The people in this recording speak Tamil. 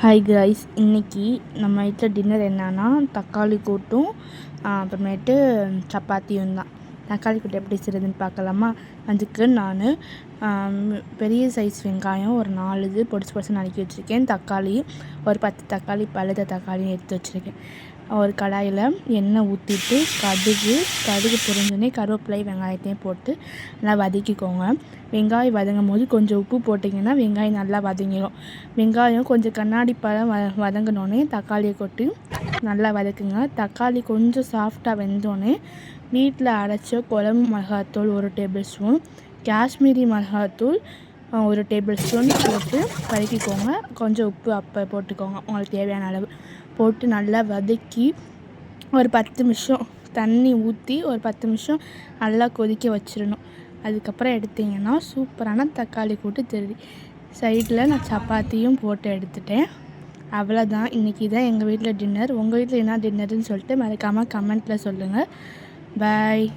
ஹாய் கைஸ், இன்றைக்கி நம்ம வீட்டில் டின்னர் என்னன்னா தக்காளி கூட்டும் அப்புறமேட்டு சப்பாத்தியும் தான். தக்காளி கூட்டு எப்படி செய்கிறதுன்னு பார்க்கலாமா? அதுக்கு நான் பெரிய சைஸ் வெங்காயம் ஒரு 4 இது பொடிச்சு நறுக்கி வச்சுருக்கேன். தக்காளி ஒரு 10 தக்காளி பழுத்த தக்காளி எடுத்து வச்சுருக்கேன். ஒரு கடாயில் எண்ணெய் ஊற்றிட்டு கடுகு பொரிஞ்சோடனே கருவேப்பிலை வெங்காயத்தையும் போட்டு நல்லா வதக்கிக்கோங்க. வெங்காயம் வதங்கும் போது கொஞ்சம் உப்பு போட்டிங்கன்னா வெங்காயம் நல்லா வதங்கிடும். வெங்காயம் கொஞ்சம் கண்ணாடி பழம் வதங்கினோடனே தக்காளியை கொட்டி நல்லா வதக்குங்க. தக்காளி கொஞ்சம் சாஃப்டாக வெந்தோடனே வீட்டில் அரைச்ச குழம்பு மிளகாத்தூள் 1 டேபிள் ஸ்பூன், காஷ்மீரி மிளகாத்தூள் 1 டேபிள் ஸ்பூன் போட்டு வதக்கிக்கோங்க. கொஞ்சம் உப்பு அப்போ போட்டுக்கோங்க, உங்களுக்கு தேவையான அளவு போட்டு நல்லா வதக்கி ஒரு 10 நிமிஷம் தண்ணி ஊற்றி ஒரு 10 நிமிஷம் நல்லா கொதிக்க வச்சிடணும். அதுக்கப்புறம் எடுத்திங்கன்னா சூப்பரான தக்காளி கூட்டு தெரியும். சைடில் நான் சப்பாத்தியும் போட்டு எடுத்துட்டேன். அவ்வளோதான், இன்றைக்கி தான் எங்கள் வீட்டில் டின்னர். உங்கள் வீட்டில் என்ன டின்னர்னு சொல்லிட்டு மறக்காமல் கமெண்ட்டில் சொல்லுங்கள். பாய்.